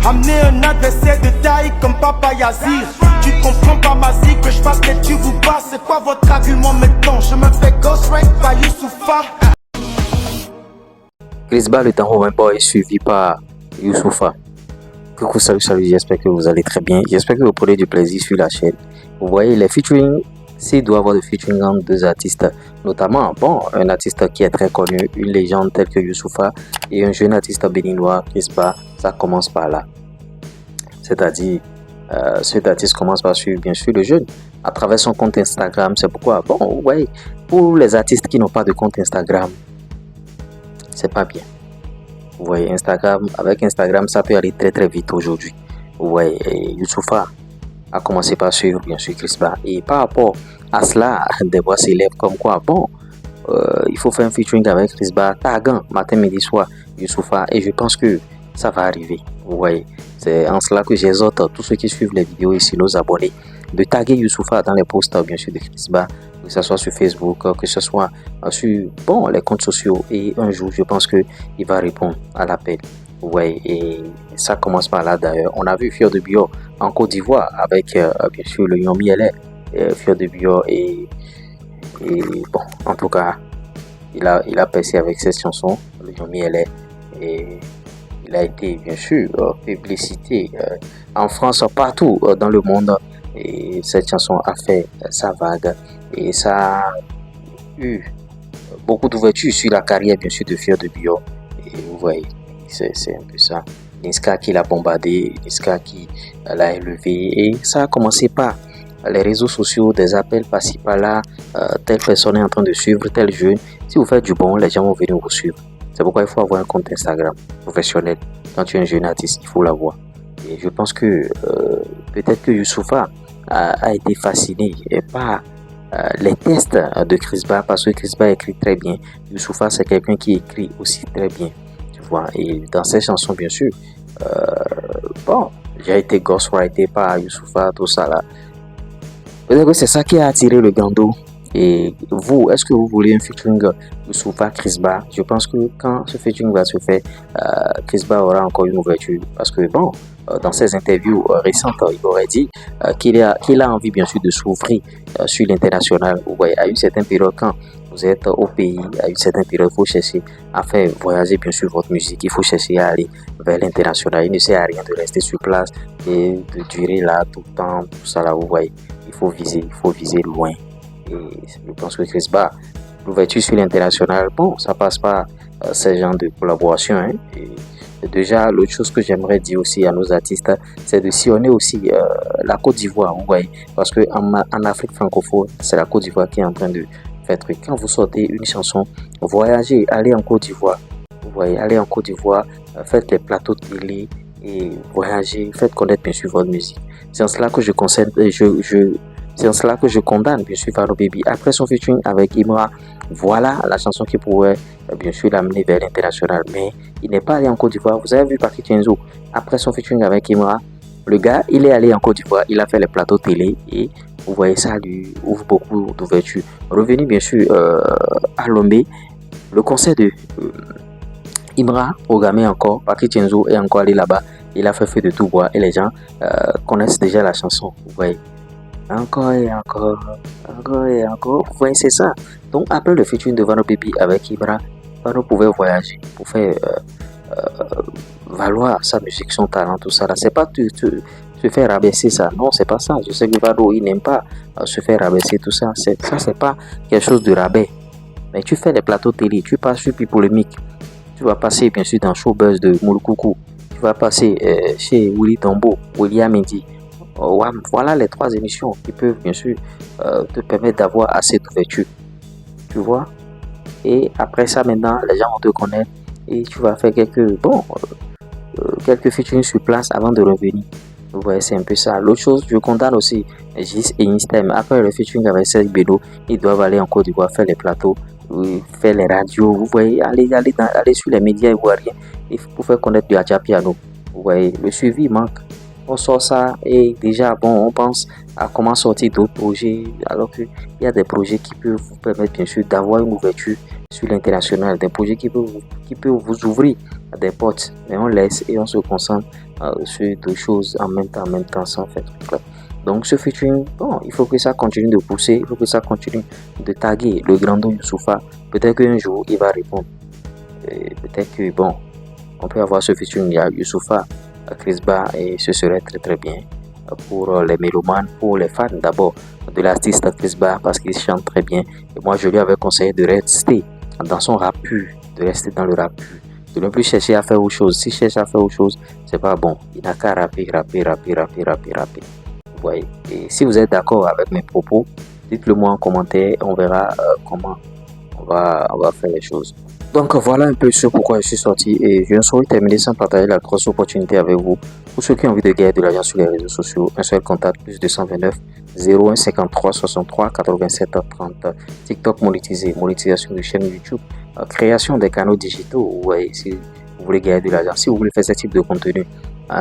Amener un adversaire de taille comme Papa Yazir. Tu comprends pas ma zik, que je fasse les tubes ou pas. C'est quoi votre argument maintenant? Je me fais ghostwrite par Youssoupha. Chris le Tango Boy suivi par Youssoupha. Coucou, salut, j'espère que vous allez très bien. J'espère que vous prenez du plaisir sur la chaîne. Vous voyez les featuring, s'il doit avoir de featuring entre deux artistes, notamment un artiste qui est très connu, une légende telle que Youssoupha et un jeune artiste béninois, Chris, ça commence par là. C'est-à-dire, cet artiste commence par suivre bien sûr le jeune à travers son compte Instagram. C'est pourquoi, ouais, pour les artistes qui n'ont pas de compte Instagram, c'est pas bien. Vous voyez, avec Instagram, ça peut aller très très vite aujourd'hui. Vous voyez, Youssoupha a commencé par suivre bien sûr Chris. Et par rapport à cela, des voix s'élèvent comme quoi, il faut faire un featuring avec Chris, taguant matin, midi, soir Youssoupha, et je pense que ça va arriver. Vous voyez, c'est en cela que j'exhorte tous ceux qui suivent les vidéos ici, nos abonnés, de taguer Youssoupha dans les posts bien sûr de Chris, que ce soit sur Facebook, que ce soit sur les comptes sociaux, et un jour je pense que il va répondre à l'appel. Vous voyez, et ça commence par là d'ailleurs. On a vu Fior de Bio en Côte d'Ivoire avec bien sûr le Yomi LR, Fior de Bio, et en tout cas il a percé avec cette chanson, le Yomi LR, et il a été bien sûr publicité en France, partout dans le monde, et cette chanson a fait sa vague et ça a eu beaucoup d'ouverture sur la carrière bien sûr de Fior de Bio. Et vous voyez, c'est un peu ça. Niska qui l'a bombardé, Niska qui l'a élevé, et ça a commencé par les réseaux sociaux, des appels par-ci par-là, telle personne est en train de suivre tel jeune. Si vous faites du bon, les gens vont venir vous suivre. C'est pourquoi il faut avoir un compte Instagram professionnel. Quand tu es un jeune artiste, il faut l'avoir. Et je pense que peut-être que Youssoupha a été fasciné par les tests de Chris, parce que Chris écrit très bien. Youssoupha, c'est quelqu'un qui écrit aussi très bien. Tu vois, et dans ces chansons, bien sûr, j'ai été ghostwrité par Youssoupha, tout ça là. Peut-être que c'est ça qui a attiré le gando. Et vous, est-ce que vous voulez un featuring Youssoupha Chris? Je pense que quand ce featuring va se faire, Chris aura encore une ouverture. Parce que dans ses interviews récentes, il aurait dit qu'il a envie bien sûr de s'ouvrir sur l'international. Vous voyez, à une certaine période, quand vous êtes au pays, à une certaine période, il faut chercher à faire voyager bien sûr votre musique. Il faut chercher à aller vers l'international. Il ne sert à rien de rester sur place et de durer là tout le temps, tout ça là, vous voyez. Il faut viser loin. Et je pense que Chris, l'ouverture sur l'international, ça passe par ces genres de collaboration. Et déjà, l'autre chose que j'aimerais dire aussi à nos artistes, c'est de sillonner aussi la Côte d'Ivoire, vous voyez. Parce qu'en Afrique francophone, c'est la Côte d'Ivoire qui est en train de faire truc. Quand vous sortez une chanson, voyagez, allez en Côte d'Ivoire. Vous voyez, allez en Côte d'Ivoire, faites les plateaux de télé et voyagez, faites connaître bien sûr votre musique. C'est en cela que c'est en cela que je condamne bien sûr Vano Baby après son featuring avec Imra. Voilà la chanson qui pourrait bien sûr l'amener vers l'international, mais il n'est pas allé en Côte d'Ivoire. Vous avez vu Patrick Tienzo après son featuring avec Imra, le gars il est allé en Côte d'Ivoire, il a fait les plateaux télé, et vous voyez, ça lui ouvre beaucoup d'ouverture. Revenu bien sûr à Lomé, le concert de Imra programmé encore, Patrick Tienzo est encore allé là-bas, il a fait feu de tout bois et les gens connaissent déjà la chanson, vous voyez. Encore et encore, vous voyez, c'est ça. Donc après le featuring de Vano Baby avec Ibra, Vano pouvait voyager pour faire valoir sa musique, son talent, tout ça là. C'est pas se faire rabaisser ça, non, c'est pas ça. Je sais que Vano il n'aime pas se faire rabaisser, tout ça. C'est pas quelque chose de rabais. Mais tu fais les plateaux télé, tu passes sur Pipolémique, tu vas passer bien sûr dans Showbuzz de Moulkoukou, tu vas passer chez Willy Tombo, William Mendy. Voilà les 3 émissions qui peuvent bien sûr te permettre d'avoir assez d'ouverture, tu vois. Et après ça, maintenant les gens vont te connaître et tu vas faire quelques featuring sur place avant de revenir. Vous voyez, c'est un peu ça. L'autre chose, je condamne aussi Gis et Instem. Après le featuring avec Serge Bedo, ils doivent aller en Côte d'Ivoire faire les plateaux, faire les radios. Vous voyez, aller sur les médias ivoiriens pour faire connaître du Adja Piano. Vous voyez, le suivi manque. On sort ça et déjà on pense à comment sortir d'autres projets, alors qu'il y a des projets qui peuvent vous permettre bien sûr d'avoir une ouverture sur l'international, des projets qui peuvent vous ouvrir à des portes, mais on laisse et on se concentre sur deux choses en même temps sans faire truc. Donc ce featuring, bon, il faut que ça continue de pousser, il faut que ça continue de taguer le grand don Youssoupha. Peut-être qu'un jour il va répondre. Peut-être que bon, on peut avoir ce featuring, il y a Youssoupha, Chris Ba, et ce serait très bien pour les mélomanes, pour les fans d'abord de l'artiste Chris Ba parce qu'il chante très bien. Et moi je lui avais conseillé de rester dans son rap pur, de rester dans le rap pur, de ne plus chercher à faire autre chose. S'il cherche à faire autre chose, c'est pas bon. Il n'a qu'à rapper. Vous voyez. Et si vous êtes d'accord avec mes propos, dites-le moi en commentaire, on verra comment on va faire les choses. Donc voilà un peu ce pourquoi je suis sorti et je ne saurais terminer sans partager la grosse opportunité avec vous. Pour ceux qui ont envie de gagner de l'argent sur les réseaux sociaux, un seul contact plus 229 01 53 63 87 30. TikTok monétisé, monétisation de chaîne YouTube, création des canaux digitaux. Ouais, si vous voulez gagner de l'argent, si vous voulez faire ce type de contenu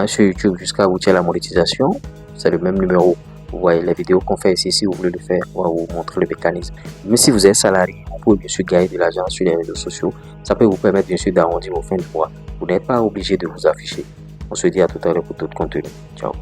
sur YouTube jusqu'à aboutir à la monétisation, c'est le même numéro. Vous voyez les vidéos qu'on fait ici, si vous voulez le faire, on va vous montrer le mécanisme. Mais si vous êtes salarié, vous pouvez bien sûr gagner de l'argent sur les réseaux sociaux. Ça peut vous permettre bien sûr d'arrondir vos fins de mois. Vous n'êtes pas obligé de vous afficher. On se dit à tout à l'heure pour d'autres contenus. Ciao.